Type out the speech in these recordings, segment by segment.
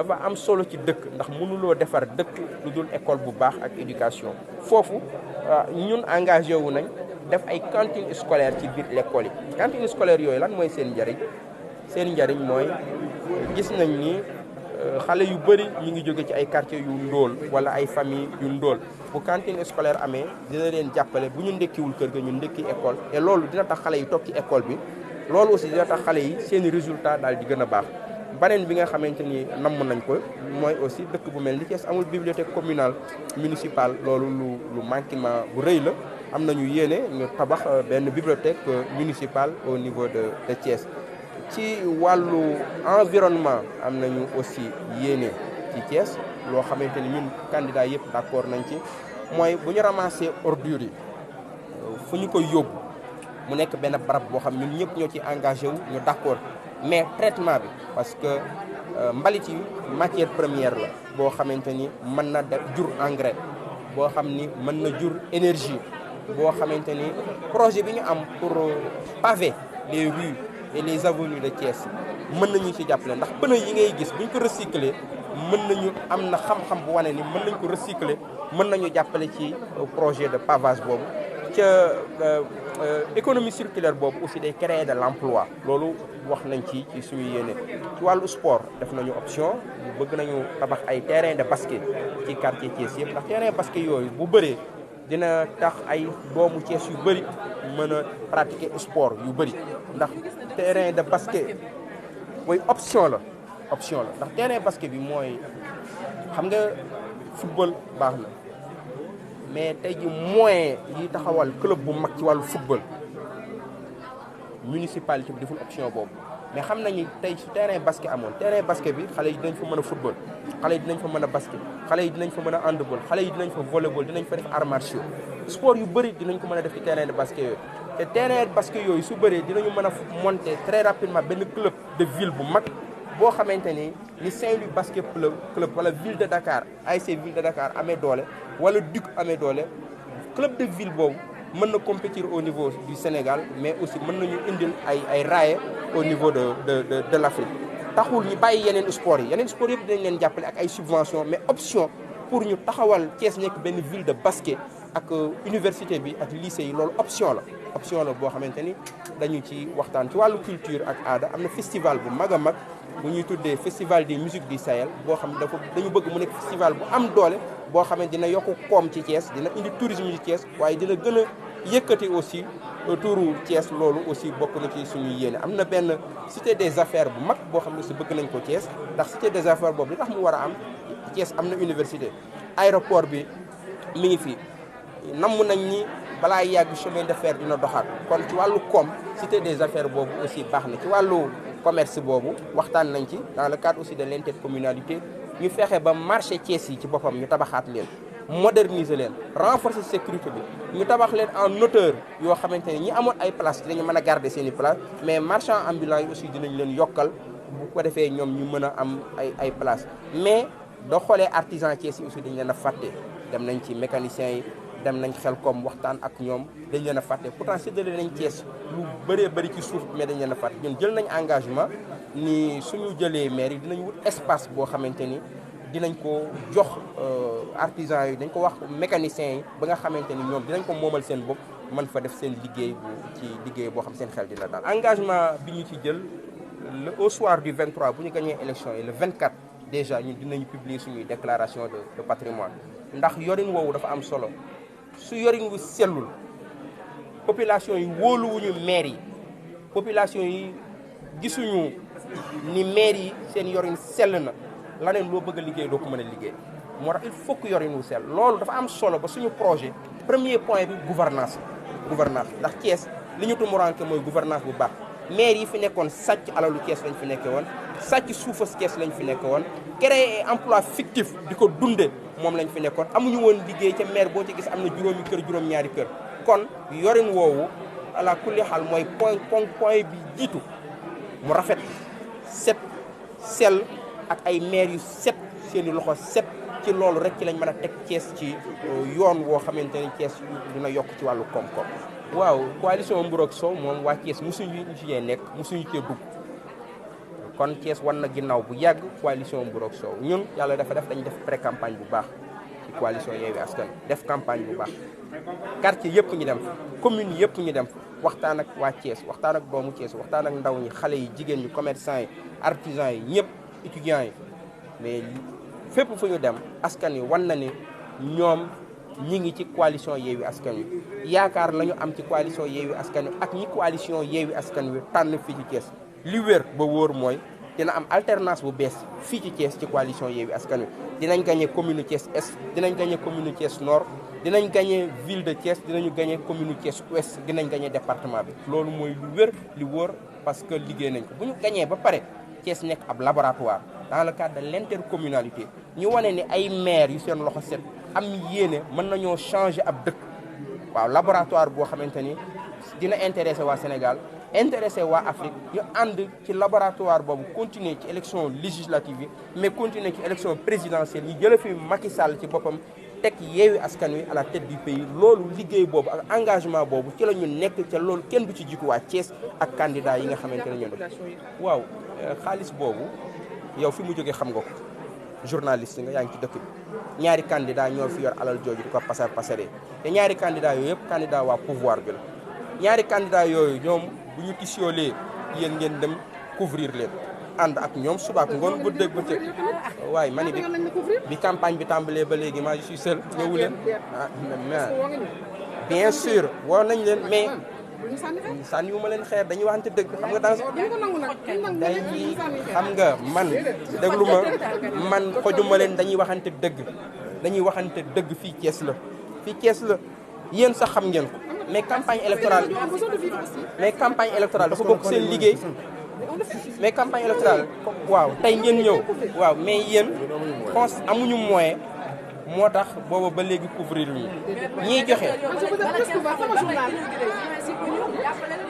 dafa am solo ci dëkk ndax mënuloo defar dëkk lu dul école bu baax ak éducation foofu ñun engagé wu nañ def ay cantine scolaire ci biir l'école yi cantine scolaire yooyu lan mooy seen njariñ mooy gis nañ ni xale yu bëri ñu ngi jóge ci ay quartiers yu ndóol wala ay famille yu ndóol bu cantine scolaire amee dina leen jàppale bu ñu ndekkiwul kër ga ñu ndekki école et loolu dina tax xale yi toog ci école bi loolu aussi dina tax xale yi seeni résultat daal di gën a baax beneen bi nga xamante ni namm nañ ko mooy aussi dëkk bu mel ni Thiès amul bibliothèque communale municipale loolu lu manquement bu rëy la am nañu yéene ñu tabax benn bibliothèque municipale au niveau de Thiès ci wàllu environnement am nañu aussi yéene ci Thiès loo xamante ni ñun candidat yëpp d'accord nañ ci mooy bu ñu ramasser ordures yi fu ñu koy yóbbu mu nekk benn barab boo xam ñun ñëpp ñoo ci engagé wu ñu d'accord mais traitement bi parce que mbalit yi matière première la boo xamante ni mën na jur engrais boo xam ni mën na jur énergie boo xamante ni projet bi ñu am pour paver les rues et les avenues de Thiès mën nañu ci jàppale ndax pneu yi ngay gis buñ ko recycler mën nañu am na xam-xam bu wane ni mën nañ ko recycler mën nañu jàppale ci projet de pavage boobu ca économie circulaire boobu aussi day créer de l'emploi loolu wax nañ ci suñu yéene ci wàllu sport def nañu option bëgg nañu tabax ay terrain de basket ci quartier Thiès yëpp ndax terrain basket yooyu bu bëree dina tax ay doomu Thiès yu bëri mën a pratiquer sport yu bëri ndax terrain de basket mooy option la ndax terrain basket bi mooy xam nga football baax na mais tey ji moyen yi taxawal club bu mag ci wàllu football municipalité bi deful option boobu mais xam nañu tey su terrain basket amoon terrain basket bi xale yi dinañ fa mën a football xale yi dinañ fa mën a basket xale yi dinañ fa mën a handball xale yi dinañ fa volleyball dinañ fa def arts martiaux sport yu bëri dinañ ko mën a def ci terrain de basket yooyu te terrain de basket yooyu su bëree dinañu mën a monter très rapidement benn club de ville bu mag boo xamante ni Saint-Louis basket club wala ville de Dakar ASC ville de Dakar amee doole wala DUC amee doole club de ville boobu mën na compétir au niveau du Sénégal mais aussi mën nañu indil ay raaye au niveau de l'Afrique taxul ñu bàyyi yeneen sport yëpp dinañ leen jàppale ak ay subventions mais option pour ñu taxawal Thiès nekk benn ville de basket ak université bi ak lycée yi loolu option la boo xamante ni dañu ci waxtaan ci wàllu culture ak aada am na festival bu mag a mag bu ñuy tuddee festival des musiques du Sahel boo xam dañu bëgg mu nekk festival bu am doole boo xam ne dina yokku koom ci Thiès dina indi tourisme ci Thiès waaye dina gën a yëkkati aussi turu Thiès loolu aussi bokk na ci suñu yéene am na benn cité des affaires bu mag boo xam ne si bëgg nañ ko Thiès ndax cité des affaires boobu li tax mu war a am Thiès am na université aéroport bi mi ngi fi namm nañ ni balaa yàgg chemin de fer dina doxaat kon ci wàllu koom cité des affaires boobu aussi baax na ci wàllu commerce boobu waxtaan nañ ci dans le cadre aussi de l'intercommunalité ñu fexe ba marché Thiès yi ci boppam ñu tabaxaat leen moderniser leen renforcer sécurité bi ñu tabax leen en hauteur yoo xamante ne ñi amoon ay place dinañu mën a garder seen i place mais marchand ambulant yi aussi dinañ leen yokkal bu ko defee ñoom ñu mën a am ay place mais doo xoolee artisan Thiès yi aussi dañ leen a fàtte dem nañ ci mécaniciens yi dem nañ xel comme waxtaan ak ñoom dañ leen a fàtte pourtant séddale nañ Thiès lu bëree bëri ci suuf mais dañ leen a fàtte ñun jël nañ engagement ni suñu jëlee maire yi dinañ wut espace boo xamante ni dinañ ko jox artisans yi dañ ko wax mécaniciens yi ba nga xamante ni ñoom dinañ ko moomal seen bopp mën fa def seen liggéey boo xam seen xel dina daal. engagement bi ñu ci jël au soir du 23 bu ñu gagné élection yi le 24 déjà ñun dinañ publier suñuy déclaration de patrimoine ndax yorin woowu dafa am solo su yorin wu sellul population yi wóoluwuñu maire yi population yi gisuñu ni maire yi seen yorin sell na laneen loo bëgg a liggéey doo ko mën a liggéey moo tax il faut que yorin wu sell loolu dafa am solo ba suñu projet premier point bi gouvernance ndax Thiès li ñu tumuranke mooy gouvernance bu baax maire yi fi nekkoon sàcc alalu Thiès lañ fi nekke woon sàcc suufas Thiès lañ fi nekke woon créer emploi fictif di ko dunde moom lañ fi nekkoon amuñu woon liggéey ca maire boo ci gis am na juróomi kër juróom-ñaari kër kon yorin woowu ala kulli xaal mooy point bi jiitu mu rafet set sell ak ay maire yu set seeni loxo set ci loolu rek ci lañ mën a teg Thiès ci yoon woo xamante ni Thiès dina yokk ci wàllu koom-koom. waaw coalition Mburok Sow moom waa Thiès mosuñu ci nekk mosuñu cee dugg kon Thiès wan na ginnaaw bu yàgg coalition Mburoog Soow ñun yàlla dafa def dañu def pré campagne bu baax ci coalition Yewwi Askan def campagne bu baax quartier yëpp ñu dem commune yëpp ñu dem waxtaan ak waa Thiès waxtaan ak doomu Thiès waxtaan ak ndaw ñi xale yi jigéen ñi commerçant yi artisans yi ñëpp étudiants yi mais fépp fu ñu dem askan wi wan na ni ñoom ñi ngi ci coalition Yewwi Askan Wi yaakaar la ñu am ci coalition Yewwi Askan Wi ak ñi coalition Yewwi Askan Wi tànn fii ci Thiès li wér ba wóor mooy dina am alternance bu bees fii ci Thiès ci coalition Yewwi Askan Wi dinañ gagné commune Thiès Est dinañ gagné commune Thiès Nord dinañ gagné ville de Thiès dinañu gagné commune Thiès Ouest dinañ gagné département bi loolu mooy lu wér li wóor parce que liggéey nañ ko bu ñu gagné ba pare Thiès nekk ab laboratoire dans le cadre de l'intercommunalité ñu wane ni ay maire yu seen loxo set am yéene mën nañoo changer ab dëkk waaw laboratoire boo xamante ni dina intéressé waa Sénégal intéressé waa Afrique ñu ànd ci laboratoire boobu continuer ci élection législative yi mais continuer ci élection présidentielle yi jële fi Macky Sall ci boppam teg Yewwi Askan Wi à la tête du pays loolu liggéey boobu ak engagement boobu ci la ñu nekk ca loolu kenn du ci jiitu waa Thiès ak candidat yi nga xamante ne ñoo def waaw xaalis boobu yow fi mu jógee xam nga ko journaliste nga yaa ngi ci dëkk bi ñaari candidat ñoo fi yor alal jooju di ko pasaree te ñaari candidat yooyu yëpp candidat waa pouvoir bi la ñaari candidat yooyu ñoom bu ñu tisoolee yéen ngeen dem couvrir leen ànd ak ñoom suba ak ngoon guddeeg bëccëg waaye mani bi campagne bi tàmbalee ba léegi maa je suis seul ñëwu leen bien sûr woo nañ leen mais sànni wu ma leen xeer dañuy waxante dëgg xam nga dans dañuy xam nga man déglu ma man xojuma leen dañuy waxante dëgg fii Thiès la yéen sax xam ngeen ko mais campagne électorale dafa bokk seen liggéey mais campagne électorale waaw tey ngeen ñëw waaw mais yéen amuñu moyen moo tax booba ba léegi couvrir ñu ñiy joxe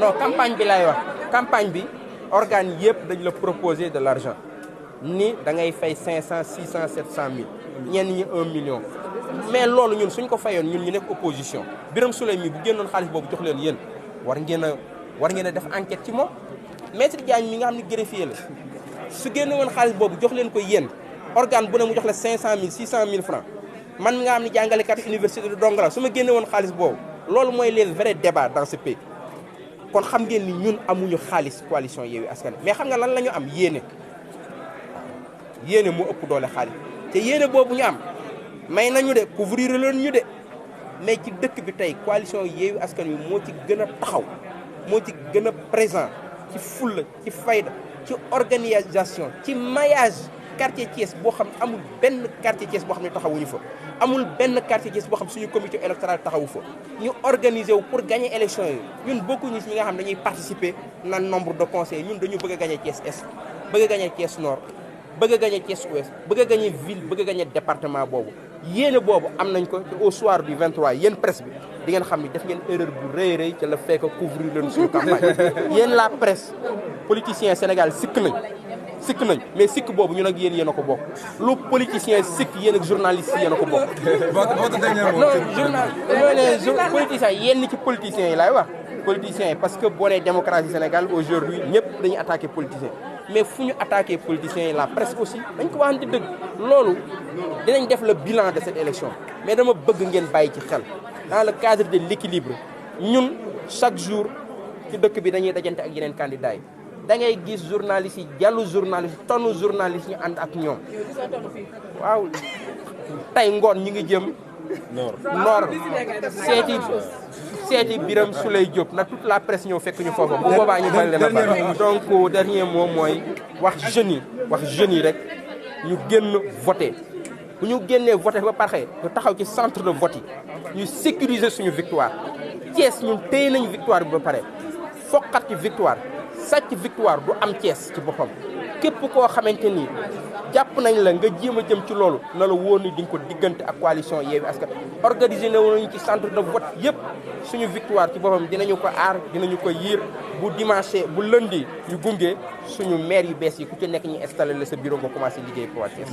non campagne bi laay wax campagne bi organe yëpp dañ la proposer de l'argent ni da ngay fay 500 600 700 mille ñenn ñi 1 million mais loolu ñun suñ ko fayoon ñun ñu nekk opposition Birame Souleye mi bu génnoon xaalis boobu jox leen yéen war ngeen a def enquête ci moom Maître Diagne mi nga xam ne greffier la su génne woon xaalis boobu jox leen ko yéen organe bu ne mu jox la 500 000 600 000 francs man mi nga xam ne jàngalekat université de Dongala su ma génne woon xaalis boobu loolu mooy les vrais débats dans ce pays kon xam ngeen ni ñun amuñu xaalis coalition Yewwi Askan Wi mais xam nga lan la ñu am yéene moo ëpp doole xaalis te yéene boobu ñu am may nañu de couvrir leen ñu de mais ci dëkk bi tey coalition Yewwi Askan Wi moo ci gën a taxaw moo ci gën a présent ci fulla ci fayda ci organisation ci maillage quartier Thiès boo xam amul benn quartier Thiès boo xam ne taxawuñu fa amul benn quartier Thiès boo xam suñu comité électoral taxawu fa ñu organiser wu pour gagner élection yi ñun bokkuñu ci ñi nga xam dañuy participer nan nombre de conseils ñun dañu bëgg a gagner Thiès Est bëgg a gagner Thiès Nord bëgg a gagner Thiès Ouest bëgg a gagner ville bëgg a gagner département boobu yéene boobu am nañ ko te au soir du 23 yéen presse bi di ngeen xam ni def ngeen erreur bu rëy ca la fekk couvrir leen suñu campagne yéen la presse politiciens Sénégal sikk nañ mais sikk boobu ñun ak yéen a ko bokk lu politicien sikk yéen ak journaliste yéen a ko bokk non politicien yéen ci politiciens yi laay wax politiciens yi parce que boo nee démocratie Sénégal aujourd'hui ñëpp dañuy attaqué politiciens mais fu ñu attaqué politiciens yi la presse aussi dañ ko waxante dëgg loolu dinañ def le bilan de cette élection mais dama bëgg ngeen bàyyi ci xel dans le cadre de l'équilibre ñun chaque jour ci dëkk bi dañuy dajante ak yeneen candidats yi da ngay gis journalistes yi jàllu journaliste tonnu journaliste ñu ànd ak ñoom waaw tey ngoon ñu ngi jëm Nord seeti Birame Souleye Diop na toute la presse ñëw fekk ñu foofu bu boobaa ñu bari leen a baax donc dernier mot mooy wax jeunes yi rek ñu génn voter bu ñu génnee voter ba pare ñu taxaw ci centre de vote yi ñu sécuriser suñu victoire Thiès ñun téye nañu victoire bi ba pare foqat ci victoire sàcc victoire du am Thiès ci boppam képp koo xamante ni jàpp nañ la nga jéem a jëm ci loolu na la wóor ni di nga ko diggante ak coalition Yewwi Askan organisé na woon ci centre de vote yëpp suñu victoire ci boppam dinañu ko aar dinañu ko yiir bu dimanche bu lundi ñu gunge suñu maire yu bees yi ku ci nekk ñu installé la sa bureau nga commencé liggéey pour waa Thiès